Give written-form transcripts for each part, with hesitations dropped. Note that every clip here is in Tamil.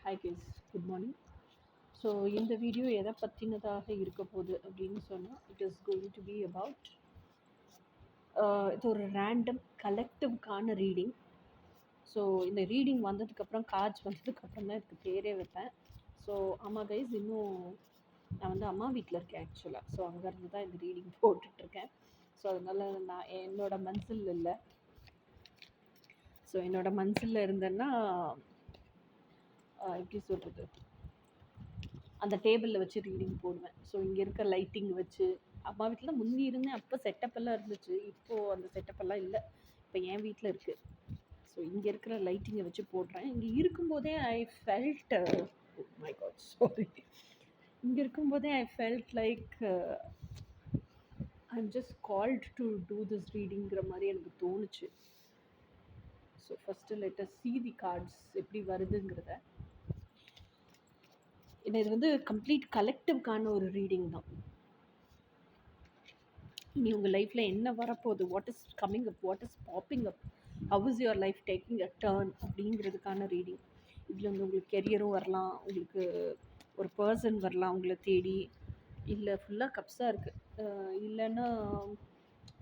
Hi guys, good morning. So இந்த வீடியோ எதை பற்றினதாக இருக்க போகுது அப்படின்னு சொன்னால், it is going to be about இது ஒரு ரேண்டம் கலெக்டிவ்கான ரீடிங். ஸோ இந்த ரீடிங் வந்ததுக்கப்புறம், கார்ட்ஸ் வந்ததுக்கப்புறம் தான் இதுக்கு பேரே வைப்பேன். ஸோ ஆமாம் கைஸ், இன்னும் நான் வந்து அம்மா வீட்டில் இருக்கேன் ஆக்சுவலாக. ஸோ அங்கேருந்து தான் இந்த ரீடிங் போட்டுட்ருக்கேன். ஸோ அதனால் நான் என்னோடய மனசில் இல்லை. ஸோ என்னோடய மனசில் இருந்தேன்னா எப்படி சொல்கிறது, அந்த டேபிளில் வச்சு ரீடிங் போடுவேன். ஸோ இங்கே இருக்க லைட்டிங் வச்சு, அம்மா வீட்டில் தான் முந்தி இருந்தேன். அப்போ செட்டப் எல்லாம் இருந்துச்சு. இப்போது அந்த செட்டப் எல்லாம் இல்லை. இப்போ என் வீட்டில் இருக்குது. ஸோ இங்கே இருக்கிற லைட்டிங்கை வச்சு போடுறேன். இங்கே இருக்கும்போதே I felt my God sorry இங்கே இருக்கும்போதே I felt like I am just called to do this ரீடிங்கிற மாதிரி எனக்கு தோணுச்சு. So first let us see the cards எப்படி வருதுங்கிறத. இது வந்து கம்ப்ளீட் கலெக்டிவ்கான ஒரு ரீடிங் தான். இனி உங்கள் லைஃப்பில் என்ன வரப்போகுது, what is coming up, what is popping up, how is your life taking a turn அப்படிங்கிறதுக்கான ரீடிங். இதில் வந்து உங்களுக்கு கெரியரும் வரலாம், உங்களுக்கு ஒரு பர்சன் வரலாம் உங்களை தேடி, இல்லை ஃபுல்லாக கப்ஸாக இருக்குது, இல்லைன்னா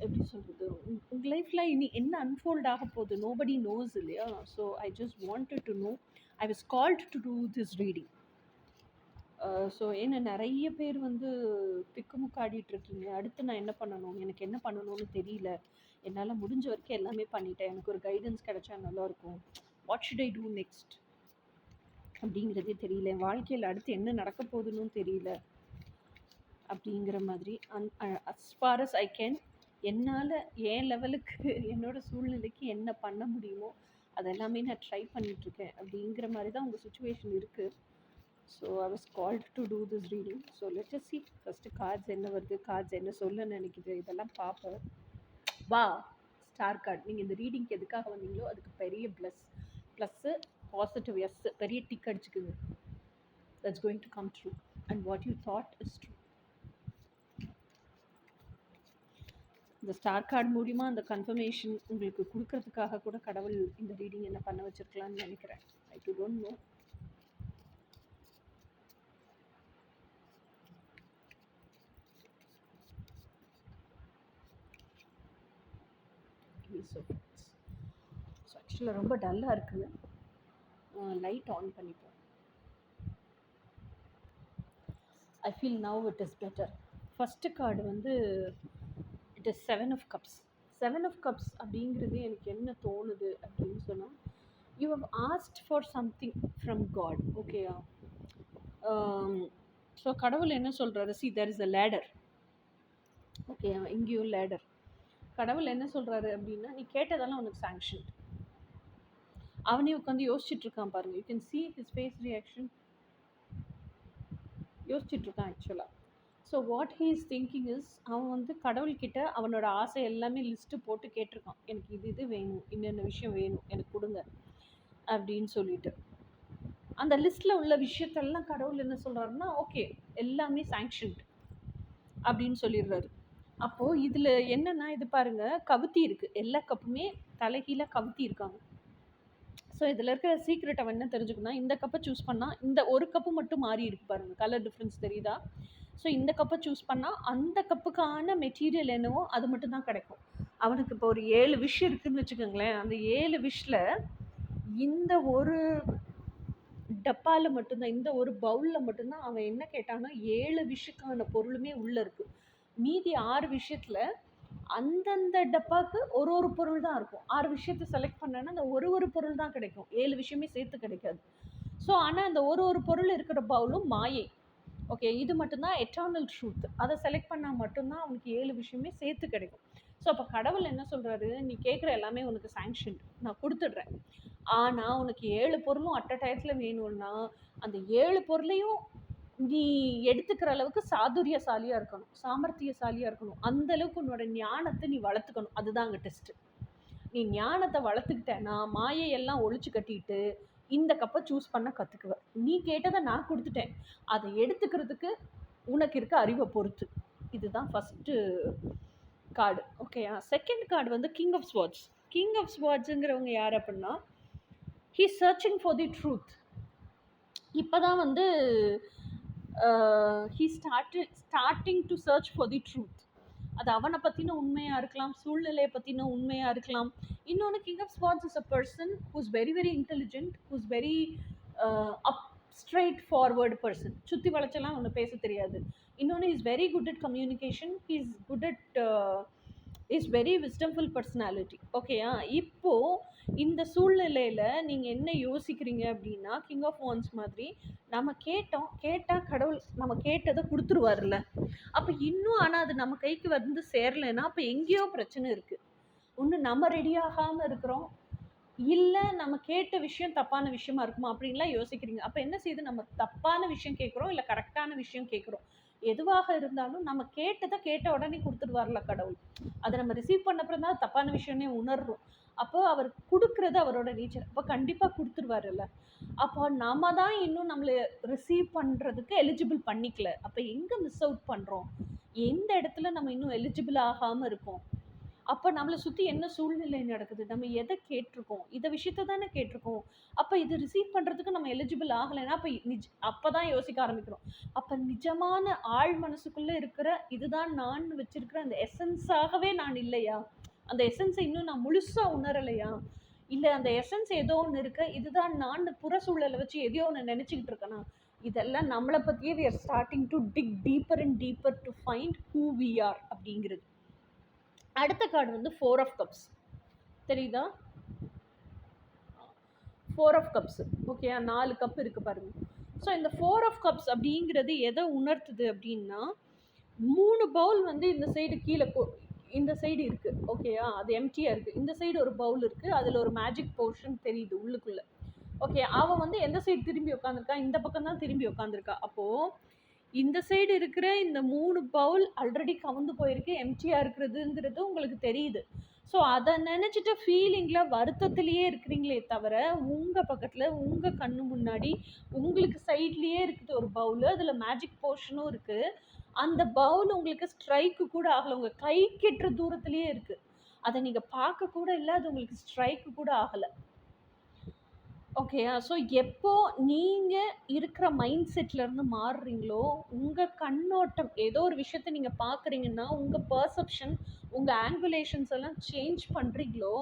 எப்படி சொல்கிறது, உங்கள் லைஃப்பில் இனி என்ன அன்ஃபோல்ட் ஆக போகுது, நோபடி நோஸ் இல்லையா. So I just wanted to know, I was called to do this reading. So ஏன்னா நிறைய பேர் வந்து திக்குமுக்காடிட்டுருக்கீங்க. அடுத்து நான் என்ன பண்ணணும், எனக்கு என்ன பண்ணணும்னு தெரியல, என்னால் முடிஞ்ச வரைக்கும் எல்லாமே பண்ணிட்டேன், எனக்கு ஒரு கைடன்ஸ் கிடைச்சா நல்லாயிருக்கும், what should I do next அப்படிங்கிறதே தெரியல, என் வாழ்க்கையில் அடுத்து என்ன நடக்க போகுதுன்னு தெரியல அப்படிங்கிற மாதிரி. As far as I can, என்னால் என் லெவலுக்கு என்னோடய சூழ்நிலைக்கு என்ன பண்ண முடியுமோ அதெல்லாமே நான் ட்ரை பண்ணிகிட்ருக்கேன் அப்படிங்கிற மாதிரி தான் உங்கள் சுச்சுவேஷன் இருக்குது. So I was called to do this reading. So let us see first cards என்ன வருது, கார்ட்ஸ் என்ன சொல்ல நினைக்குது, இதெல்லாம் பார்ப்போம். வா ஸ்டார் கார்டு, நீங்கள் இந்த ரீடிங்க்கு எதுக்காக வந்தீங்களோ அதுக்கு பெரிய ப்ளஸ்ஸு பாசிட்டிவ் எஸ், பெரிய டிக் அடிச்சுக்குங்க. That's going to come true and what you thought is true. இந்த ஸ்டார் கார்டு மூலிமா அந்த கன்ஃபர்மேஷன் உங்களுக்கு கொடுக்கறதுக்காக கூட கடவுள் இந்த ரீடிங் என்ன பண்ண வச்சுருக்கலான்னு நினைக்கிறேன். I don't know. ஸோ ஆக்சுவலாக ரொம்ப டல்லாக இருக்குது, லைட் ஆன் பண்ணிப்போம். I feel now it is better. First card வந்து it is 7 of cups. 7 of cups அப்படிங்கிறது எனக்கு என்ன தோணுது அப்படின்னு சொன்னால், you have asked for something from God. ஓகேயா? ஸோ கடவுள் என்ன சொல்கிறாரு, see there is a ladder. Okay, இங்கேயும் லேடர். கடவுள் என்ன சொல்கிறாரு அப்படின்னா, நீ கேட்டதெல்லாம் உனக்கு சாங்ஷன். அவனே உட்காந்து யோசிச்சுட்ருக்கான் பாருங்க. You can see his face reaction. யோசிச்சுட்ருக்கான் ஆக்சுவலாக. So what he is thinking is, அவன் வந்து கடவுள்கிட்ட அவனோட ஆசை எல்லாமே லிஸ்ட்டு போட்டு கேட்டிருக்கான். எனக்கு இது வேணும், இன்னென்ன விஷயம் வேணும், எனக்கு கொடுங்க அப்படின்னு சொல்லிட்டு. அந்த லிஸ்ட்டில் உள்ள விஷயத்தெல்லாம் கடவுள் என்ன சொல்கிறாருன்னா, ஓகே எல்லாமே சாங்ஷன்ட் அப்படின்னு சொல்லிடுறாரு. அப்போது இதில் என்னென்னா, இது பாருங்கள், கவுத்தி இருக்குது, எல்லா கப்புமே தலைகீழாக கவுத்தி இருக்காங்க. ஸோ இதில் இருக்கிற சீக்ரெட் அவன் என்ன தெரிஞ்சுக்கணும்னா, இந்த கப்பை சூஸ் பண்ணால் இந்த ஒரு கப்பு மட்டும் மாறி இருக்கு பாருங்கள், கலர் டிஃப்ரென்ஸ் தெரியுதா. ஸோ இந்த கப்பை சூஸ் பண்ணால் அந்த கப்புக்கான மெட்டீரியல் என்னவோ அது மட்டும்தான் கிடைக்கும் அவனுக்கு. இப்போ ஒரு 7 விஷ் இருக்குதுன்னு வச்சுக்கோங்களேன், அந்த 7 விஷில் இந்த ஒரு டப்பாவில் மட்டும்தான், இந்த ஒரு பவுலில் மட்டும்தான் அவன் என்ன கேட்டான்னா 7 விஷுக்கான பொருளுமே உள்ளே இருக்குது. மீதி 6 விஷயத்தில் அந்தந்த டப்பாவுக்கு ஒரு பொருள் தான் இருக்கும். 6 விஷயத்தை செலக்ட் பண்ணேன்னா அந்த ஒரு பொருள் தான் கிடைக்கும், 7 விஷயமே சேர்த்து கிடைக்காது. ஸோ ஆனால் அந்த ஒரு பொருள் இருக்கிற பவுலும் மாயை. ஓகே, இது மட்டும்தான் எட்டர்னல் ட்ரூத். அதை செலக்ட் பண்ணால் மட்டும்தான் அவனுக்கு 7 விஷயமே சேர்த்து கிடைக்கும். ஸோ அப்போ கடவுள் என்ன சொல்கிறாரு, நீ கேட்குற எல்லாமே உனக்கு சாங்ஷன், நான் கொடுத்துட்றேன். ஆனால் உனக்கு 7 பொருளும் அட் அ டயத்தில் வேணும்னா அந்த 7 பொருளையும் நீ எடுத்துக்கிற அளவுக்கு சாதுரியசாலியாக இருக்கணும், சாமர்த்தியசாலியாக இருக்கணும். அந்தளவுக்கு உன்னோட ஞானத்தை நீ வளர்த்துக்கணும். அதுதான் அங்கே டெஸ்ட்டு. நீ ஞானத்தை வளர்த்துக்கிட்டேன்னா மாயையெல்லாம் ஒழிச்சு கட்டிட்டு இந்த கப்பை சூஸ் பண்ண கற்றுக்குவேன். நீ கேட்டதை நான் கொடுத்துட்டேன், அதை எடுத்துக்கிறதுக்கு உனக்கு இருக்க அறிவை பொறுத்து. இதுதான் ஃபஸ்ட்டு கார்டு. ஓகேயா? செகண்ட் கார்டு வந்து king of swords. King of ஸ்வார்ட்ஸுங்கிறவங்க யார் அப்படின்னா, he searching for the truth. இப்பதான் வந்து he starting to search for the truth. அது அவனை பத்தின உண்மையா இருக்கலாம், சூழ்நிலையை பத்தின உண்மையா இருக்கலாம். இன்னொன்று, king of swords is a person who's very very intelligent, who's very up straight forward person. சுற்றி வளைச்செல்லாம் ஒன்று பேச தெரியாது. இன்னொன்று, is very good at communication, is good at is very wisdomful personality. ஓகேயா? இப்போது இந்த சூழ்நிலையில் நீங்கள் என்ன யோசிக்கிறீங்க அப்படின்னா, கிங் ஆஃப் வான்ஸ் மாதிரி நம்ம கேட்டால் கடவுள் நம்ம கேட்டதை கொடுத்துருவார்ல. அப்போ இன்னும் ஆனால் அது நம்ம கைக்கு வந்து சேரலைன்னா அப்போ எங்கேயோ பிரச்சனை இருக்குது. ஒன்று நம்ம ரெடி ஆகாமல் இருக்கிறோம், இல்லை நம்ம கேட்ட விஷயம் தப்பான விஷயமா இருக்குமா அப்படின்லாம் யோசிக்கிறீங்க. அப்போ என்ன செய்யுது, நம்ம தப்பான விஷயம் கேட்குறோம் இல்லை கரெக்டான விஷயம் கேட்குறோம், எதுவாக இருந்தாலும் நம்ம கேட்டதை கேட்ட உடனே கொடுத்துருவார்ல கடவுள். அதை நம்ம ரிசீவ் பண்ணப்புறம் தான் தப்பான விஷயம்னே உணர்றோம். அப்போ அவர் கொடுக்குறது அவரோட நேச்சர். அப்போ கண்டிப்பாக கொடுத்துருவாருல்ல. அப்போ நாம தான் இன்னும் நம்மளை ரிசீவ் பண்ணுறதுக்கு எலிஜிபிள் பண்ணிக்கல. அப்போ எங்கே மிஸ் அவுட் பண்ணுறோம், எந்த இடத்துல நம்ம இன்னும் எலிஜிபிள் ஆகாமல் இருக்கோம்? அப்போ நம்மளை சுற்றி என்ன சூழ்நிலை நடக்குது, நம்ம எதை கேட்டிருக்கோம், இதை விஷயத்த தானே கேட்டிருக்கோம். அப்போ இது ரிசீவ் பண்ணுறதுக்கு நம்ம எலிஜிபிள் ஆகலைன்னா அப்போ தான் யோசிக்க ஆரம்பிக்கிறோம். அப்போ நிஜமான ஆழ் மனசுக்குள்ளே இருக்கிற இதுதான் நான் வச்சிருக்கிற அந்த எசன்ஸாகவே நான் இல்லையா, அந்த எசன்ஸை இன்னும் நான் முழுசாக உணரலையா, இல்லை அந்த எசன்ஸ் ஏதோ ஒன்று இருக்க இதுதான் நான் புற சூழலை வச்சு எதையோ ஒன்று நினச்சிக்கிட்டு இருக்கேனா, இதெல்லாம் நம்மளை பற்றியே we are starting to dig deeper and deeper to find who we are அப்படிங்கிறது. அடுத்த கார்டு வந்து 4 ஆஃப் கப்ஸ். தெரியுதா? 4 ஆஃப் கப்ஸ். ஓகே, 4 கப் இருக்குது பாருங்க. ஸோ இந்த 4 ஆஃப் கப்ஸ் அப்படிங்கிறது எதை உணர்த்துது அப்படின்னா, 3 பவுல் வந்து இந்த சைடு கீழே இந்த சைடு இருக்குது. ஓகேயா? அது எம்டியாக இருக்குது. இந்த சைடு ஒரு பவுல் இருக்குது, அதில் ஒரு மேஜிக் போர்ஷன் தெரியுது உள்ளுக்குள்ளே. ஓகே, அவன் வந்து எந்த சைடு திரும்பி உட்காந்துருக்கா, இந்த பக்கம் தான் திரும்பி உட்காந்துருக்கா. அப்போது இந்த சைடு இருக்கிற இந்த 3 பவுல் ஆல்ரெடி கவுந்து போயிருக்கு, எம்டியாக இருக்கிறதுங்கிறது உங்களுக்கு தெரியுது. ஸோ அதை நினச்சிட்டு ஃபீலிங்கில் வருத்தத்துலேயே இருக்கிறீங்களே தவிர, உங்கள் பக்கத்தில் உங்கள் கண்ணு முன்னாடி உங்களுக்கு சைட்லேயே இருக்குது ஒரு பவுலு, அதில் மேஜிக் போர்ஷனும் இருக்குது. அந்த பவுல் உங்களுக்கு ஸ்ட்ரைக்கு கூட ஆகலை, உங்கள் கை கெட்டுற தூரத்துலேயே இருக்குது. அதை நீங்கள் பார்க்க கூட இல்லை, அது உங்களுக்கு ஸ்ட்ரைக்கு கூட ஆகலை. ஓகேயா? ஸோ எப்போ நீங்கள் இருக்கிற மைண்ட் செட்லேருந்து மாறுறீங்களோ, உங்கள் கண்ணோட்டம் ஏதோ ஒரு விஷயத்தை நீங்கள் பார்க்குறீங்கன்னா, உங்கள் பர்செப்ஷன், உங்கள் ஆங்குலேஷன்ஸ் எல்லாம் சேஞ்ச் பண்ணுறீங்களோ,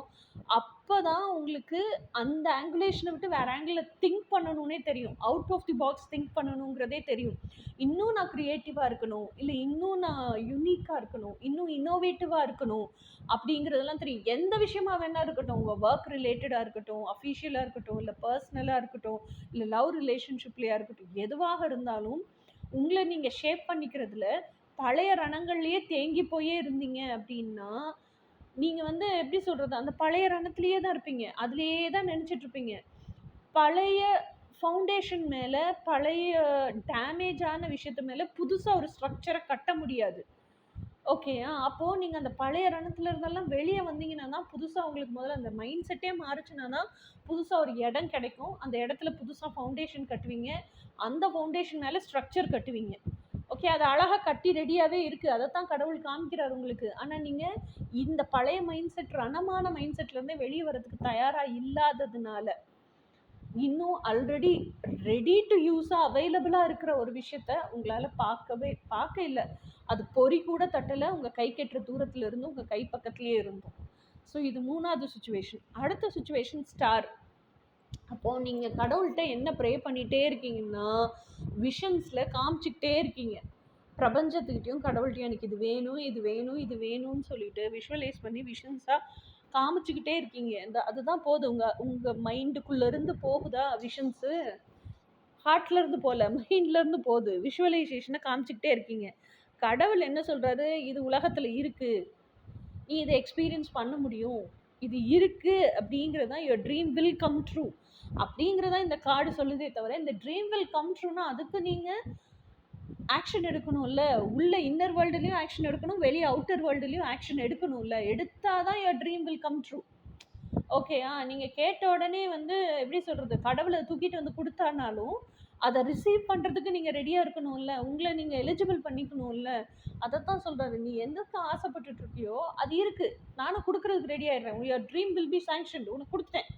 அப்போ தான் உங்களுக்கு அந்த ஆங்குலேஷனை விட்டு வேறு ஆங்கிளில் திங்க் பண்ணணுன்னே தெரியும். Out of the box think பண்ணணுங்கிறதே தெரியும். இன்னும் நான் க்ரியேட்டிவாக இருக்கணும், இல்லை இன்னும் நான் யுனிக்காக இருக்கணும், இன்னும் இன்னோவேட்டிவாக இருக்கணும் அப்படிங்கிறதெல்லாம் தெரியும். எந்த விஷயமா வேணா இருக்கட்டும், உங்கள் ஒர்க் ரிலேட்டடாக இருக்கட்டும், அஃபிஷியலாக இருக்கட்டும், இல்லை பர்சனலாக இருக்கட்டும், இல்லை லவ் ரிலேஷன்ஷிப்லையாக இருக்கட்டும், எதுவாக இருந்தாலும் உங்களை நீங்கள் ஷேப் பண்ணிக்கிறதுல பழைய ரணங்கள்லேயே தேங்கி போயே இருந்தீங்க அப்படின்னா, நீங்கள் வந்து எப்படி சொல்கிறது, அந்த பழைய ரணத்துலேயே தான் இருப்பீங்க, அதுலேயே தான் நினச்சிட்ருப்பீங்க. பழைய ஃபவுண்டேஷன் மேலே, பழைய டேமேஜான விஷயத்து மேலே புதுசாக ஒரு ஸ்ட்ரக்சரை கட்ட முடியாது. ஓகேயா? அப்போது நீங்கள் அந்த பழைய ரணத்துல இருந்தெல்லாம் வெளியே வந்தீங்கன்னா தான் புதுசாக உங்களுக்கு முதல்ல அந்த மைண்ட் செட்டே மாறுச்சுன்னா தான் புதுசாக ஒரு இடம் கிடைக்கும். அந்த இடத்துல புதுசாக ஃபவுண்டேஷன் கட்டுவீங்க, அந்த ஃபவுண்டேஷன் மேலே ஸ்ட்ரக்சர் கட்டுவீங்க. ஓகே, அது அழகாக கட்டி ரெடியாகவே இருக்குது, அதை தான் கடவுள் காமிக்கிறார் உங்களுக்கு. ஆனால் நீங்கள் இந்த பழைய மைண்ட் செட், ரணமான மைண்ட் செட்லேருந்தே வெளியே வரதுக்கு தயாராக இல்லாததுனால, இன்னும் ஆல்ரெடி ரெடி டு யூஸாக அவைலபிளாக இருக்கிற ஒரு விஷயத்த உங்களால் பார்க்க இல்லை, அது பொறி கூட தட்டலை, உங்கள் கை கெட்டுற தூரத்தில் இருந்தும் உங்கள் கை பக்கத்துலேயே இருந்தோம். ஸோ இது 3வது சுச்சுவேஷன். அடுத்த சுச்சுவேஷன் ஸ்டார். அப்போது நீங்கள் கடவுள்கிட்ட என்ன ப்ரே பண்ணிகிட்டே இருக்கீங்கன்னா, விஷன்ஸில் காமிச்சிக்கிட்டே இருக்கீங்க. பிரபஞ்சத்துக்கிட்டையும் கடவுள்கிட்டையும் எனக்கு இது வேணும், இது வேணும், இது வேணும்னு சொல்லிட்டு விஷுவலைஸ் பண்ணி விஷன்ஸாக காமிச்சிக்கிட்டே இருக்கீங்க. அதுதான் போகுது, உங்கள் மைண்டுக்குள்ளேருந்து போகுதா விஷன்ஸு, ஹார்ட்லேருந்து போகல, மைண்ட்லேருந்து போகுது. விஷுவலைசேஷனை காமிச்சிக்கிட்டே இருக்கீங்க. கடவுள் என்ன சொல்கிறாரு, இது உலகத்தில் இருக்குது, நீ இதை எக்ஸ்பீரியன்ஸ் பண்ண முடியும், இது இருக்குது அப்படிங்கிறதான் your dream will come true அப்படிங்கிறதான் இந்த கார்டு சொல்லுதே தவிர, இந்த ட்ரீம் வில் கம் ட்ரூனா அதுக்கு நீங்கள் ஆக்ஷன் எடுக்கணும்ல. உள்ள இன்னர் வேர்ல்டுலேயும் ஆக்ஷன் எடுக்கணும், வெளியே அவுட்டர் வேர்ல்டுலேயும் ஆக்ஷன் எடுக்கணும்ல. எடுத்தால் தான் your dream will come true. ஓகேயா? நீங்கள் கேட்ட உடனே வந்து எப்படி சொல்கிறது, கடவுளை தூக்கிட்டு வந்து கொடுத்தானாலும் அதை ரிசீவ் பண்ணுறதுக்கு நீங்கள் ரெடியாக இருக்கணும்ல, உங்களை நீங்கள் எலிஜிபிள் பண்ணிக்கணும்ல. அதைத்தான் சொல்கிறாரு, நீ எந்தக்கு ஆசைப்பட்டுட்ருக்கியோ அது இருக்குது, நானும் கொடுக்குறதுக்கு ரெடி ஆகிடுறேன், your dream will be sanctioned, உனக்கு கொடுத்துட்டேன்.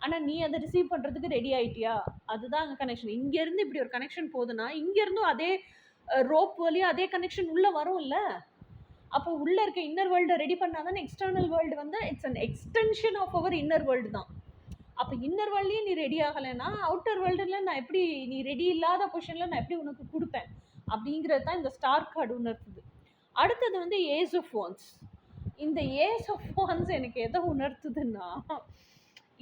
ஆனால் நீ அதை ரிசீவ் பண்ணுறதுக்கு ரெடி ஆயிட்டியா? அதுதான் அங்கே கனெக்ஷன். இங்கேருந்து இப்படி ஒரு கனெக்ஷன் போகுதுன்னா இங்கேருந்தும் அதே ரோப் வழியாக அதே கனெக்ஷன் உள்ளே வரும்ல. அப்போ உள்ளே இருக்க இன்னர் வேர்ல்டை ரெடி பண்ணால் தானே எக்ஸ்டர்னல் வேர்ல்டு வந்து it's an extension of our inner world தான். அப்போ இன்னர் வேர்ல்ட்லேயும் நீ ரெடி ஆகலைன்னா அவுட்டர் வேர்ல்டில் நான் எப்படி, நீ ரெடி இல்லாத பொசிஷனில் நான் எப்படி உனக்கு கொடுப்பேன் அப்படிங்கிறது தான் இந்த ஸ்டார் கார்டு உணர்த்துது. அடுத்தது வந்து ஏஸ் ஆஃப் வான்ஸ். இந்த ஏஸ் ஆஃப் வான்ஸ் எனக்கு எதை உணர்த்துதுன்னா,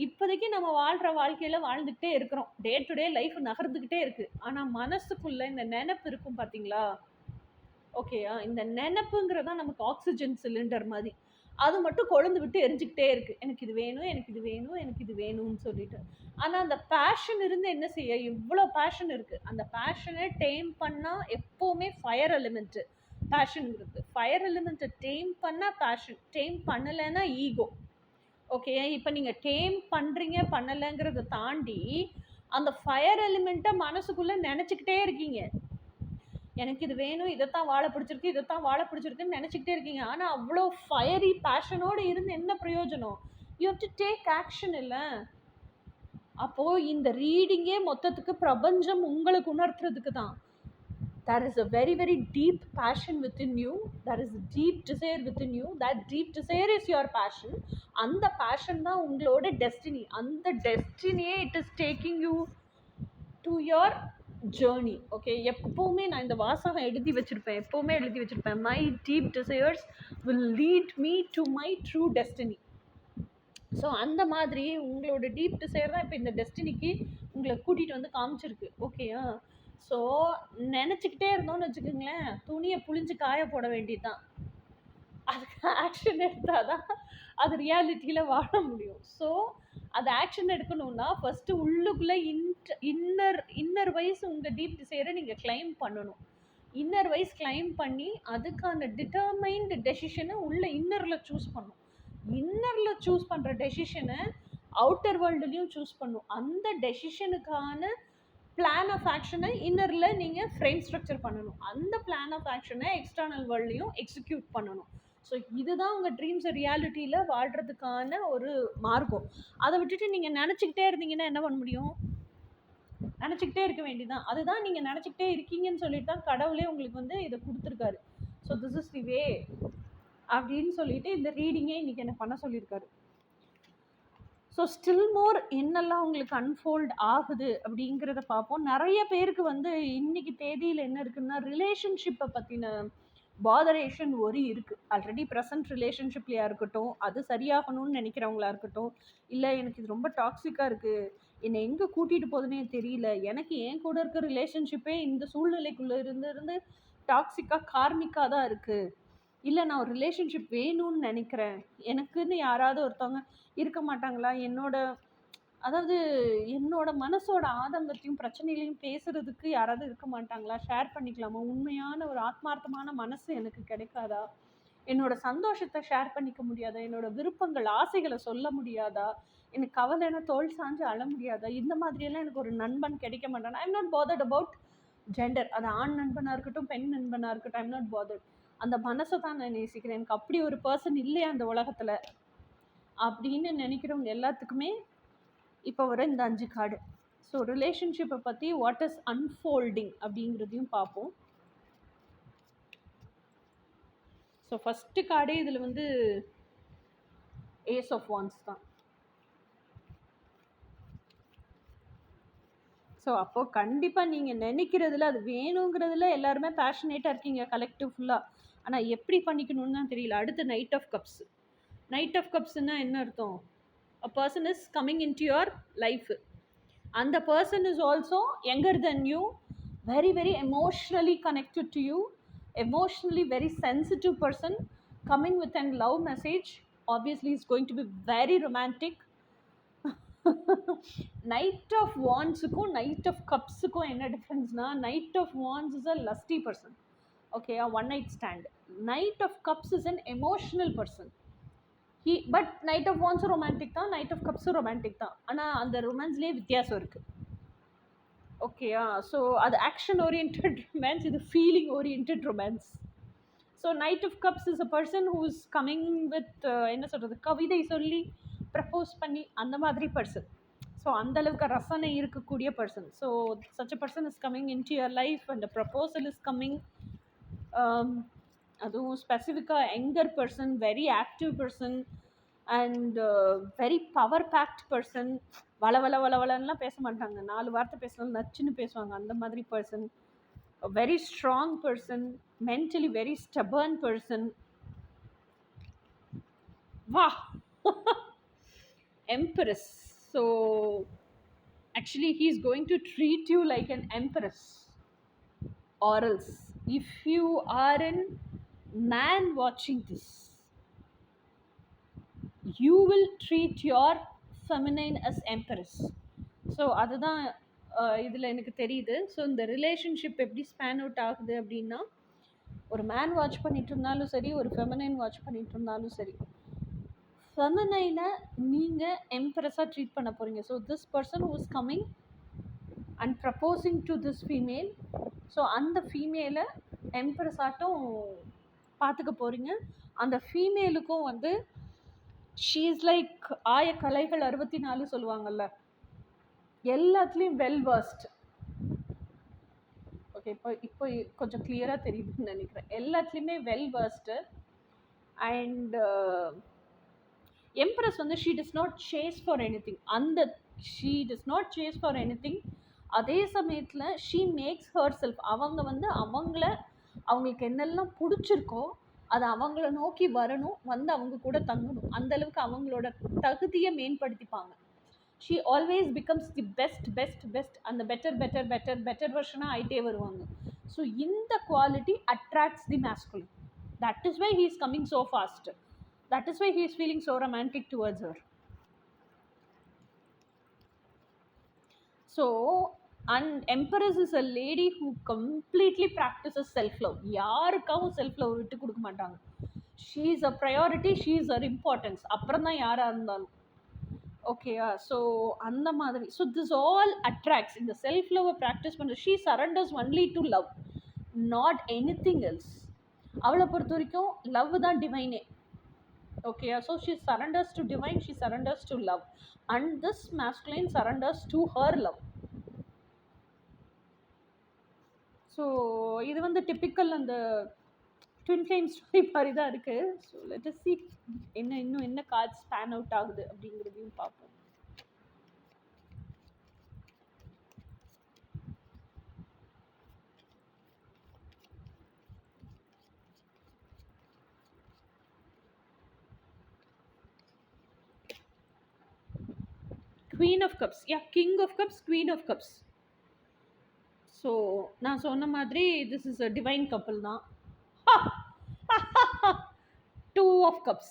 இப்போதைக்கு நம்ம வாழ்கிற வாழ்க்கையில் வாழ்ந்துக்கிட்டே இருக்கிறோம், டே டு டே லைஃப் நகர்ந்துக்கிட்டே இருக்குது. ஆனால் மனசுக்குள்ளே இந்த நினைப்பு இருக்கும் பார்த்தீங்களா? ஓகேயா? இந்த நினைப்புங்கிறதான் நமக்கு ஆக்சிஜன் சிலிண்டர் மாதிரி. அது மட்டும் கொழுந்து விட்டு எரிஞ்சுக்கிட்டே இருக்குது, எனக்கு இது வேணும், எனக்கு இது வேணும், எனக்கு இது வேணும்னு சொல்லிட்டு. ஆனால் அந்த பேஷன் இருந்து என்ன செய்ய, இவ்வளோ பேஷன் இருக்குது. அந்த பேஷனை டேம் பண்ணால் எப்போவுமே ஃபயர் எலிமெண்ட்டு பேஷனுங்கிறது. ஃபயர் எலிமெண்ட்டை டேம் பண்ணால் பேஷன், டேம் பண்ணலைன்னா ஈகோ. ஓகே, இப்போ நீங்கள் டேம் பண்ணுறீங்க பண்ணலைங்கிறத தாண்டி அந்த ஃபயர் எலிமெண்ட்டை மனசுக்குள்ளே நினச்சிக்கிட்டே இருக்கீங்க. எனக்கு இது வேணும், இதைத்தான் வாழை பிடிச்சிருக்கு, இதைத்தான் வாழை பிடிச்சிருக்குன்னு நினச்சிக்கிட்டே இருக்கீங்க. ஆனால் அவ்வளோ ஃபயரி பேஷனோடு இருந்து என்ன பிரயோஜனம்? You have to take action. இல்லை, அப்போது இந்த ரீடிங்கே மொத்தத்துக்கு பிரபஞ்சம் உங்களுக்கு உணர்த்துறதுக்கு தான். There is a very, very deep passion within you. There is a deep desire within you. That deep desire is your passion. அந்த பேஷன் தான் உங்களோட டெஸ்டினி. அந்த டெஸ்டினியே it is taking you to your journey. Okay, எப்போவுமே நான் இந்த வாசகம் எழுதி வச்சுருப்பேன், எப்போவுமே எழுதி வச்சுருப்பேன், my deep desires will lead me to my true destiny. So அந்த மாதிரி உங்களோட டீப் டிசையர் தான் இப்போ இந்த டெஸ்டினிக்கு உங்களை கூட்டிகிட்டு வந்து காமிச்சிருக்கு. ஓகேயா? ஸோ நினச்சிக்கிட்டே இருந்தோம்னு வச்சுக்கோங்களேன், துணியை புழிஞ்சு காய போட வேண்டியது தான். அதுக்கு ஆக்ஷன் எடுத்தால் தான் அது ரியாலிட்டியில் வாழ முடியும். ஸோ அது ஆக்ஷன் எடுக்கணும்னா ஃபஸ்ட்டு உள்ளுக்குள்ளே இன்னர் வைஸ் உங்கள் டீப் டிசைரை நீங்கள் கிளைம் பண்ணணும். இன்னர் வைஸ் கிளைம் பண்ணி அதுக்கான டிட்டர்மைன்டு டெசிஷனை உள்ள இன்னரில் சூஸ் பண்ணணும். இன்னரில் சூஸ் பண்ணுற டெசிஷனை அவுட்டர் வேர்ல்டுலேயும் சூஸ் பண்ணணும். அந்த டெசிஷனுக்கான பிளான் ஆஃப் ஆக்ஷனை இன்னரில் நீங்கள் ஃப்ரேம் ஸ்ட்ரக்சர் பண்ணணும். அந்த பிளான் ஆஃப் ஆக்ஷனை எக்ஸ்டர்னல் வேர்ல்ட்லேயும் எக்ஸிக்யூட் பண்ணணும். ஸோ இதுதான் உங்கள் ட்ரீம்ஸை ரியாலிட்டியில் வாழ்கிறதுக்கான ஒரு மார்க்கம். அதை விட்டுட்டு நீங்கள் நினச்சிக்கிட்டே இருந்தீங்கன்னா என்ன பண்ண முடியும்? நினச்சிக்கிட்டே இருக்க வேண்டியதான். அதுதான் நீங்கள் நினச்சிக்கிட்டே இருக்கீங்கன்னு சொல்லிட்டு தான் கடவுளே உங்களுக்கு வந்து இதை கொடுத்துருக்காரு. ஸோ திஸ் இஸ் தி வே அப்படின்னு சொல்லிட்டு இந்த ரீடிங்கே இன்றைக்கி என்ன பண்ண சொல்லியிருக்காரு. ஸோ ஸ்டில் மோர் என்னெல்லாம் உங்களுக்கு அன்ஃபோல்ட் ஆகுது அப்படிங்கிறத பார்ப்போம். நிறைய பேருக்கு வந்து இன்றைக்கி தேதியில் என்ன இருக்குன்னா, ரிலேஷன்ஷிப்பை பற்றின பாதரேஷன் ஒரு இருக்குது. ஆல்ரெடி ப்ரெசன்ட் ரிலேஷன்ஷிப்லையாக இருக்கட்டும், அது சரியாகணும்னு நினைக்கிறவங்களா இருக்கட்டும், இல்லை எனக்கு இது ரொம்ப டாக்ஸிக்காக இருக்குது, என்னை எங்கே கூட்டிகிட்டு போகுதுன்னே தெரியல, எனக்கு என் கூட இருக்க ரிலேஷன்ஷிப்பே இந்த சூழ்நிலைக்குள்ளே இருந்து டாக்ஸிக்காக கார்மிக்காக தான் இருக்குது, இல்லை நான் ஒரு ரிலேஷன்ஷிப் வேணும்னு நினைக்கிறேன், எனக்குன்னு யாராவது ஒருத்தவங்க இருக்க மாட்டாங்களா, என்னோட மனசோட ஆதங்கத்தையும் பிரச்சனைகளையும் பேசுகிறதுக்கு யாராவது இருக்க மாட்டாங்களா, ஷேர் பண்ணிக்கலாமா, உண்மையான ஒரு ஆத்மார்த்தமான மனசு எனக்கு கிடைக்காதா, என்னோட சந்தோஷத்தை ஷேர் பண்ணிக்க முடியாதா, என்னோட விருப்பங்கள் ஆசைகளை சொல்ல முடியாதா, எனக்கு கவலைன்னா தோல் சாஞ்சு அழ முடியாதா, இந்த மாதிரியெல்லாம் எனக்கு ஒரு நண்பன் கிடைக்க மாட்டானா. I'm not bothered about gender. அது ஆண் நண்பனாக இருக்கட்டும், பெண் நண்பனாக இருக்கட்டும், ஐம் நாட் பாதர்ட். அந்த மனசை தான் நான் நேசிக்கிறேன், எனக்கு அப்படி ஒரு பர்சன் இல்லையா அந்த உலகத்தில் அப்படின்னு நினைக்கிறவங்க எல்லாத்துக்குமே இப்போ வர இந்த 5 கார்டு. ஸோ ரிலேஷன்ஷிப்பை பற்றி வாட் இஸ் அன்ஃபோல்டிங் அப்படிங்கிறதையும் பார்ப்போம். ஸோ ஃபஸ்ட்டு கார்டே இதில் வந்து ஏஸ் ஆஃப் வான்ஸ் தான். ஸோ அப்போது கண்டிப்பாக நீங்கள் நினைக்கிறதுல அது வேணுங்கிறதுல எல்லாருமே பேஷனேட்டாக இருக்கீங்க கலெக்டிவ் ஃபுல்லாக. ஆனால் எப்படி பண்ணிக்கணும்னு தான் தெரியல. அடுத்து knight of cups. Knight of கப்ஸ்னால் என்ன அர்த்தம்? A person is coming into your life and the person is also younger than you, very very emotionally connected to you, emotionally very sensitive person coming with a love message. Obviously it's going to be very romantic. Knight of Wands க்கும் Knight of Cups க்கும் என்ன டிஃபரன்ஸ்னா, Knight of Wands is a lusty person, okay, a one night stand. Knight of Cups is an emotional person. But knight of wands romantic தான், நைட் ஆஃப் கப்ஸும் ரொமான்டிக் தான். ஆனால் அந்த ரொமான்ஸ்லேயே வித்தியாசம் இருக்குது. ஓகேயா? ஸோ அது ஆக்ஷன் ஓரியன்ட் ரொமான்ஸ், இது feeling oriented romance. So knight of cups is a person who is coming with என்ன சொல்கிறது, கவிதை சொல்லி ப்ரப்போஸ் பண்ணி அந்த மாதிரி பர்சன். ஸோ அந்தளவுக்கு ரசனை இருக்கக்கூடிய person. So such a person is coming in to your life and the proposal is coming. அதுவும் ஸ்பெசிஃபிக்காக younger person, very active person and very power packed person. வளவலன்னுலாம் பேச மாட்டாங்க, 4 வார்த்தை பேசினாலும் நச்சுன்னு பேசுவாங்க, அந்த மாதிரி person. Very strong person, mentally very stubborn person. வா Empress. So actually he is going to treat you like an empress, or else if you are a man watching this, you will treat your feminine as empress. So அதுதான் இதில் எனக்கு தெரியுது. ஸோ இந்த ரிலேஷன்ஷிப் எப்படி ஸ்பேன் அவுட் ஆகுது அப்படின்னா, ஒரு மேன் வாட்ச் பண்ணிட்டு இருந்தாலும் சரி, ஒரு ஃபெமினைன் வாட்ச் பண்ணிட்டு இருந்தாலும் சரி, ஃபெமினைனை நீங்கள் எம்ப்ரெஸ்ஸாக ட்ரீட் பண்ண போகிறீங்க. So this person who is coming and proposing to this female, so அந்த ஃபீமேலை எம்ப்ரெஸ் ஆட்டும் பார்த்துக்க போகிறீங்க. அந்த ஃபீமேலுக்கும் வந்து ஷீ இஸ் லைக் கலைகள் 64 சொல்லுவாங்கள்ல, எல்லாத்துலேயும் வெல் வர்ஸ்ட். ஓகே, இப்போ கொஞ்சம் கிளியராக தெரியுதுன்னு நினைக்கிறேன். எல்லாத்துலேயுமே வெல் வர்ஸ்டு. அண்ட் எம்ப்ரெஸ் வந்து she does not chase for anything. She does not chase for anything. அதே சமயத்தில் ஷீ மேக்ஸ் ஹர் செல்ஃப், அவங்க வந்து அவங்களுக்கு என்னெல்லாம் பிடிச்சிருக்கோ அது அவங்கள நோக்கி வரணும், வந்து அவங்க கூட தங்கணும், அந்தளவுக்கு அவங்களோட தகுதியை மேம்படுத்திப்பாங்க. She always becomes the best அந்த பெட்டர் வெர்ஷனாக ஆகிட்டே வருவாங்க. ஸோ இந்த quality attracts the masculine. That is why he is coming so fast. That is why he is feeling so romantic towards her. So, and Empress is a lady who completely practices self-love. யாருக்காவும் self-love விட்டு கொடுக்க மாட்டாங்க. She is a priority, she is her importance. அப்புறம் தான் யாரா இருந்தாலும். ஓகேயா? ஸோ அந்த மாதிரி. So this all attracts. இந்த self-love ப்ராக்டிஸ் பண்ணுற, she surrenders only to love, not anything else. அவளை பொறுத்த வரைக்கும் லவ் தான் டிவைனே. Okay, so she surrenders to divine, she surrenders to love, and this masculine surrenders to her love. So இது வந்து டிப்பிக்கல் அந்த ட்வின் ஃப்ளேம் ஸ்டோரி மாதிரி தான் இருக்கு. ஸோ லெட் அஸ் see இன்னும் என்ன கார்ட்ஸ் ஸ்பேன் அவுட் ஆகுது அப்படிங்கிறதையும் பார்ப்போம். Queen of Cups, yeah, King of Cups, Queen of Cups. So நான் சொன்ன மாதிரி this is a divine couple தான். 2 of Cups.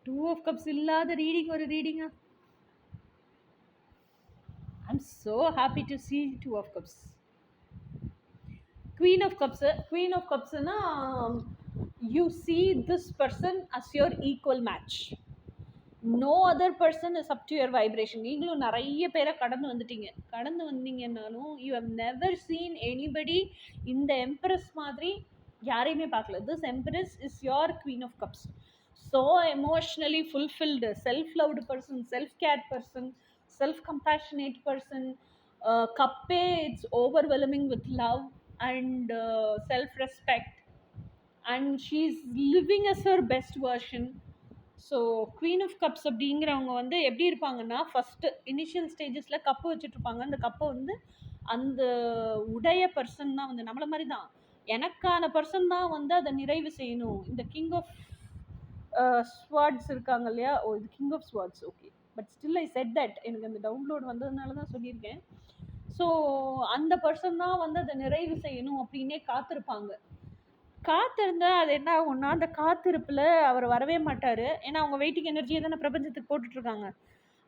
2 of Cups இல்லாத ரீடிங் ஒரு ரீடிங்கா? I'm so happy to see 2 of Cups. Queen of Cups. Queen of Cups na you see this person as your equal match. No other person is up to your vibration. நீங்களும் நிறைய பேரை கடந்து வந்தீங்கன்னாலும் you have never seen anybody இந்த எம்ப்ரெஸ் மாதிரி யாரையுமே பார்க்கல. This empress is your Queen of Cups. So emotionally fulfilled, self-loved person, self-cared person, self-compassionate person. Kappe, it's overwhelming with love and self-respect, and she's living as her best version. So queen of cups அப்படிங்கிறவங்க வந்து எப்படி இருப்பாங்கன்னா, ஃபஸ்ட்டு இனிஷியல் ஸ்டேஜஸில் கப்பு வச்சுட்ருப்பாங்க. அந்த கப்பை வந்து அந்த உடைய பர்சன் தான் வந்து நம்மளை மாதிரி தான், எனக்கான பர்சன் தான் வந்து அதை நிறைவு செய்யணும். இந்த கிங் ஆஃப் ஸ்வார்ட்ஸ் இருக்காங்க இல்லையா, இது king of swords. Okay, but still I said that, எனக்கு அந்த டவுன்லோட் வந்ததுனால தான் சொல்லியிருக்கேன். ஸோ அந்த பர்சன் தான் வந்து அதை நிறைவு செய்யணும் அப்படின்னே காத்திருந்தால் அது என்ன ஆகும்னா, அந்த காத்திருப்பில் அவர் வரவே மாட்டார். ஏன்னா அவங்க வெயிட்டிங் எனர்ஜியை தானே பிரபஞ்சத்துக்கு போட்டுட்ருக்காங்க.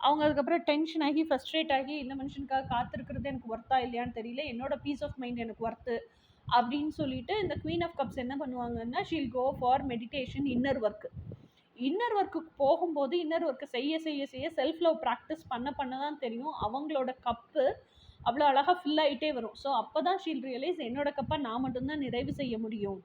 அவங்க அதுக்கப்புறம் டென்ஷன் ஆகி ஃப்ரஸ்ட்ரேட் ஆகி, இந்த மனுஷனுக்காக காத்திருக்கிறது எனக்கு ஒர்த்தா இல்லையான்னு தெரியல, என்னோட பீஸ் ஆஃப் மைண்ட் எனக்கு ஒர்த்து அப்படின்னு சொல்லிட்டு இந்த குவீன் ஆஃப் கப்ஸ் என்ன பண்ணுவாங்கன்னா, Sheel go for meditation, inner ஒர்க்குக்கு போகும்போது இன்னர் ஒர்க்கு செய்ய செல்ஃப் லவ் ப்ராக்டிஸ் பண்ண தான் தெரியும் அவங்களோட கப்பு அவ்வளோ அழகாக ஃபில் ஆகிட்டே வரும். ஸோ அப்போ தான் ஷீல் ரியலைஸ், என்னோட கப்பை நான் மட்டும்தான் நிறைவு செய்ய முடியும்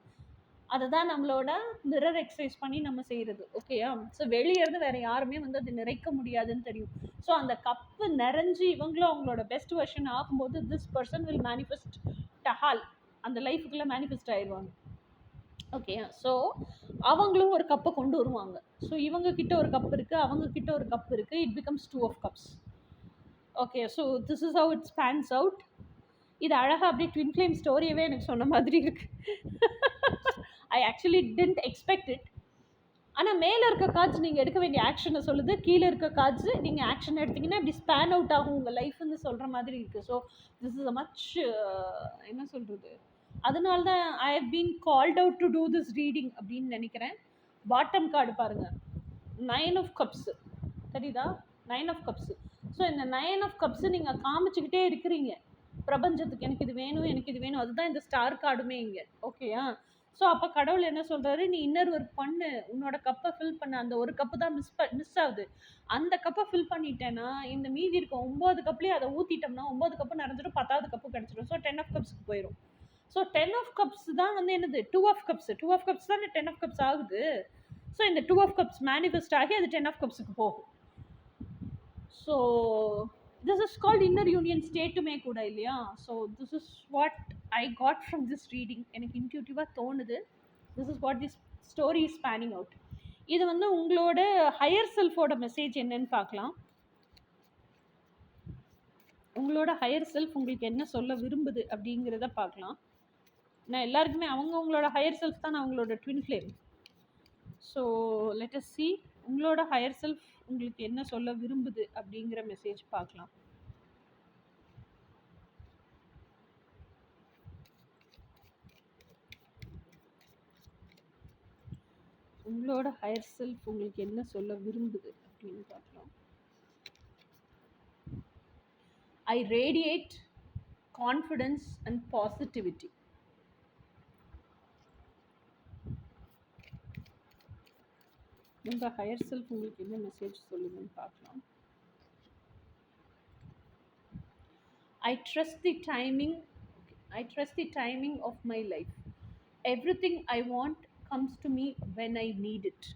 அததான் நம்மளோட மிரர் எக்ஸசைஸ் பண்ணி நம்ம செய்யறது. ஓகேயா? ஸோ வெளிய இருந்து வேற யாருமே வந்து அது நிறைக்க முடியாதுன்னு தெரியும். ஸோ அந்த கப்பு நிறைஞ்சு இவங்களும் அவங்களோட பெஸ்ட் வெர்ஷன் ஆகும்போது திஸ் பர்சன் வில் மேனிஃபெஸ்ட் டஹால் அந்த லைஃபுக்குள்ள மேனிஃபெஸ்ட் ஆயிடுவாங்க. ஓகேயா? ஸோ அவங்களும் ஒரு கப்பை கொண்டு வருவாங்க. ஸோ இவங்க கிட்ட ஒரு கப் இருக்கு, அவங்க கிட்ட ஒரு கப் இருக்கு. It becomes two of cups. Okay, so this is how it spans out. இது அழகாக அப்படியே ட்வின் ஃப்ளேம் ஸ்டோரியவே எனக்கு சொன்ன மாதிரி இருக்கு. I actually didn't expect it. ஆனால் மேலே இருக்க கார்ட்ஸ் நீங்கள் எடுக்க வேண்டிய ஆக்ஷனை சொல்லுது, கீழே இருக்க கார்ட்ஸ் நீங்கள் ஆக்ஷன் எடுத்தீங்கன்னா இப்படி ஸ்பேன் அவுட் ஆகும் உங்கள் லைஃப்னு சொல்கிற மாதிரி இருக்குது. So this is a much என்ன சொல்கிறது, அதனால தான் I have been called out to do this reading அப்படின்னு நினைக்கிறேன். பாட்டம் கார்டு பாருங்கள், 9 ஆஃப் கப்ஸு தெரியுதா? 9 ஆஃப் கப்ஸு. ஸோ இந்த 9 ஆஃப் கப்ஸு நீங்கள் காமிச்சிக்கிட்டே இருக்கிறீங்க பிரபஞ்சத்துக்கு, எனக்கு இது வேணும், எனக்கு இது வேணும். அதுதான் இந்த ஸ்டார் கார்டுமே இங்கே. ஓகேயா? ஸோ அப்போ கடவுள் என்ன சொல்கிறாரு, நீ இன்னர் ஒர்க் பண்ணு, உன்னோட கப்பை ஃபில் பண்ண. அந்த ஒரு கப்பு தான் மிஸ் ஆகுது. அந்த கப்பை ஃபில் பண்ணிட்டேன்னா இந்த மீதி இருக்கும் 9 கப்லேயே அதை ஊற்றிட்டோம்னா 9 கப்பு நிறைஞ்சிடும், 10வது கப்பு கிடச்சிடும். ஸோ 10 ஆஃப் கப்ஸ்க்கு போயிடும். ஸோ 10 ஆஃப் கப்ஸ் தான் வந்து என்னது, 2 ஆஃப் கப்ஸ். 2 ஆஃப் கப்ஸ் தான் 10 ஆஃப் கப்ஸ் ஆகுது. ஸோ இந்த 2 ஆஃப் கப்ஸ் மேனிஃபெஸ்ட் ஆகி அது 10 ஆஃப் கப்ஸுக்கு போகும். So this is called inner union state-மே கூட இல்லையா? So this is what I got from this reading. எனக்கு இன்ட்யூட்டிவாக தோணுது. this is what this story is spanning out. இது வந்து உங்களோட ஹையர் செல்ஃபோட மெசேஜ் என்னன்னு பார்க்கலாம். உங்களோட ஹையர் செல்ஃப் உங்களுக்கு என்ன சொல்ல விரும்புது அப்படிங்கிறத பார்க்கலாம். நான் எல்லாருக்குமே அவங்களோட ஹையர் செல்ஃப் தான் அவங்களோட twin flame. So let us see உங்களோட ஹையர் செல்ஃப் உங்களுக்கு என்ன சொல்ல விரும்புது அப்படிங்கிற மெசேஜ் பார்க்கலாம். உங்களோட ஹையர் செல்ஃப் உங்களுக்கு என்ன சொல்ல விரும்புது அப்படின்னு பார்க்கலாம். I radiate confidence and positivity. உங்கள் ஹையர் செல்ஃப் உங்களுக்கு என்ன மெசேஜ் சொல்லுதுன்னு பார்க்கலாம். I trust the timing. I trust the timing of my life. Everything I want comes to me when I need it.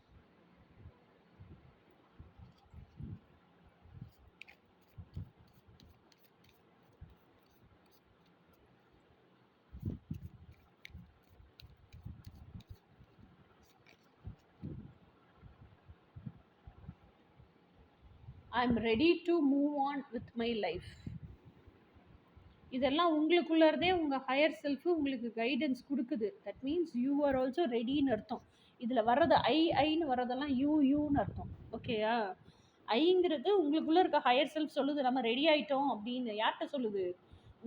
I'm ready to move on with my life. இதெல்லாம் உங்களுக்குள்ளே உங்கள் ஹையர் செல்ஃபு உங்களுக்கு கைடன்ஸ் கொடுக்குது. That means you are also ரெடின்னு அர்த்தம். இதில் வர்றது ஐன்னு வர்றதெல்லாம் யூன்னு அர்த்தம். ஓகேயா? ஐங்கிறது உங்களுக்குள்ளே இருக்க ஹையர் செல்ஃப் சொல்லுது நம்ம ரெடி ஆகிட்டோம் அப்படின்னு. யார்கிட்ட சொல்லுது?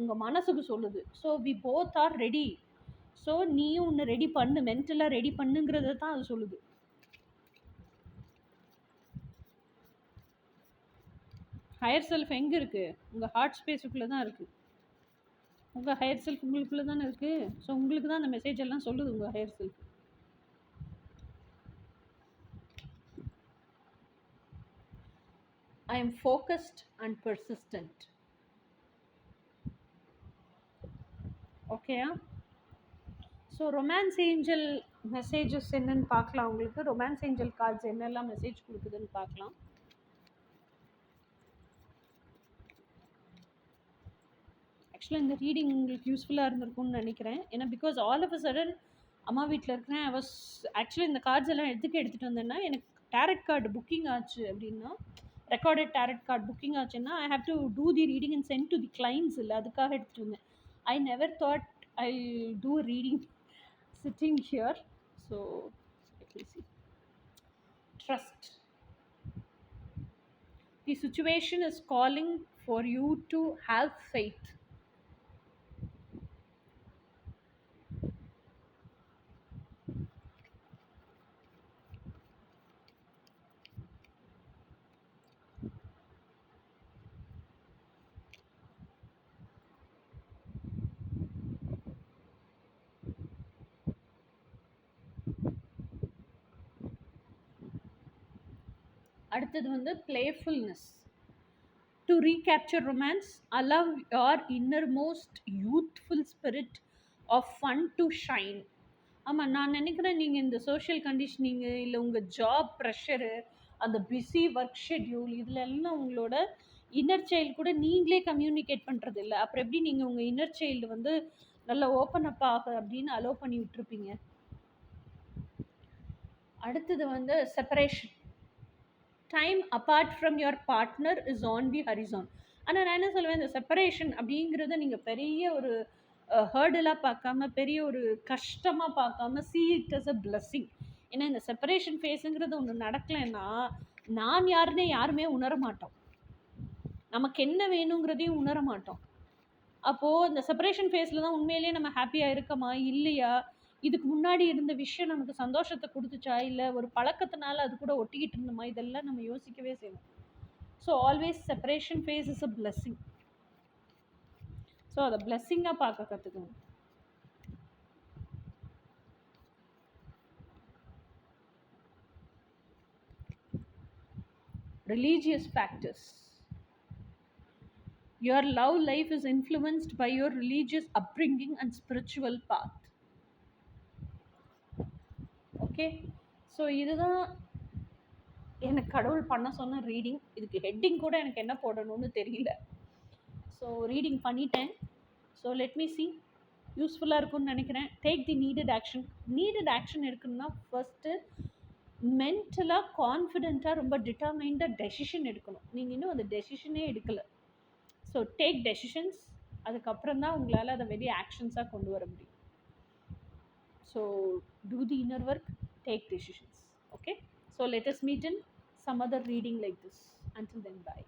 உங்கள் மனசுக்கு சொல்லுது. So we both are ready. So நீயும் ஒன்று ரெடி பண்ணு, மென்டலாக ரெடி பண்ணுங்கிறத தான் அது சொல்லுது. ஹையர் செல்ஃப் எங்கே இருக்குது? உங்கள் ஹார்ட் ஸ்பேஸுக்குள்ளே தான் இருக்குது. உங்கள் ஹையர் செல்ஃப் உங்களுக்குள்ளே தானே இருக்குது. ஸோ உங்களுக்கு தான் அந்த மெசேஜ் எல்லாம் சொல்லுது உங்கள் higher self. I am focused and persistent. ஓகேயா? ஸோ ரொமான்ஸ் ஏஞ்சல் மெசேஜஸ் என்னன்னு பார்க்கலாம். உங்களுக்கு ரொமான்ஸ் ஏஞ்சல் கார்ட்ஸ் என்னெல்லாம் மெசேஜ் கொடுக்குதுன்னு பார்க்கலாம். ஆக்சுவலாக இந்த ரீடிங் உங்களுக்கு யூஸ்ஃபுல்லாக இருந்திருக்கும்னு நினைக்கிறேன். ஏன்னா because all of a sudden அம்மா வீட்டில் இருக்கிறேன். ஐ வாஸ் ஆக்சுவலி இந்த கார்ட்ஸ் எல்லாம் எடுத்துகிட்டு வந்தேன்னா எனக்கு டேரட் கார்டு புக்கிங் ஆச்சு அப்படின்னா, ரெக்கார்டட் டேரட் கார்டு புக்கிங் ஆச்சுன்னா I have to do the reading and send to the clients. இல்லை, அதுக்காக எடுத்துகிட்டு வந்தேன். I never thought I do reading sitting here. So trust. The situation is calling for you to have faith. அடுத்தது வந்து playfulness. To recapture romance, allow your innermost youthful spirit of fun to shine. ஆமா. நான் நெனைக்கிறேன் நீங்க இந்த சோஷியல் கண்டிஷனிங்கு, இல்ல உங்க ஜாப் பிரஷரு, அந்த பிஸி வொர்க் ஷெட்யூல் இதுல எல்லாம் உங்களோட இன்னர் சைல்ட் கூட நீங்களே கம்யூனிகேட் பண்றதில்ல. அப்புறம் எப்படி நீங்க உங்க இன்னர் சைல்டு வந்து நல்லா ஓப்பன் அப் ஆக அப்படின்னு அலோவ் பண்ணி விட்டுருப்பீங்க? அடுத்தது வந்து separation. Time apart from your partner is on the horizon. ஆனா நான் என்ன சொல்லுவேன், இந்த செப்பரேஷன் அப்படிங்கிறத நீங்க பெரிய ஒரு ஹர்டிலா பார்க்காம, பெரிய ஒரு கஷ்டமா பார்க்காம, see it as a blessing. ஏன்னா இந்த செப்பரேஷன் ஃபேஸுங்கிறது ஒண்ணு நடக்கலைன்னா, நான் யாருன்னே யாருமே உணர மாட்டோம். நமக்கு என்ன வேணுங்கிறதையும் உணர மாட்டோம். அப்போ இந்த செப்பரேஷன் ஃபேஸ்ல தான் உண்மையிலேயே நம்ம ஹாப்பியா இருக்கமா? இல்லையா? இதுக்கு முன்னாடி இருந்த விஷயம் நமக்கு சந்தோஷத்த குடுத்துச்சா? இல்ல ஒரு பழக்கத்தினால அது கூட ஒட்டிக்கிட்டு இருந்தோமா? இதெல்லாம் நம்ம யோசிக்கவே செய்வோம். So always separation phase is a blessing. So அத பிளெஸ்ஸிங்கா பார்க்க கத்துக்கணும். Religious factors. Your love life is influenced by your religious upbringing and spiritual path. Okay. So இதுதான் எனக்கு கடவுள் பண்ண சொன்ன ரீடிங். இதுக்கு ஹெட்டிங் கூட எனக்கு என்ன போடணும்னு தெரியல. ஸோ ரீடிங் பண்ணிட்டேன். So let me see. யூஸ்ஃபுல்லாக இருக்கும்னு நினைக்கிறேன். Take the needed action. Needed action எடுக்கணும்னா ஃபஸ்ட்டு மென்டலாக கான்ஃபிடென்ட்டாக ரொம்ப டிட்டர்மைண்டாக டெசிஷன் எடுக்கணும். நீங்கள் இன்னும் அந்த டெசிஷனே எடுக்கலை. So take decisions. அதுக்கப்புறம் தான் உங்களால் அதை வெளியே ஆக்ஷன்ஸாக கொண்டு வர முடியும். So do the inner work, take decisions. Okay. So let us meet in some other reading like this. Until then, bye.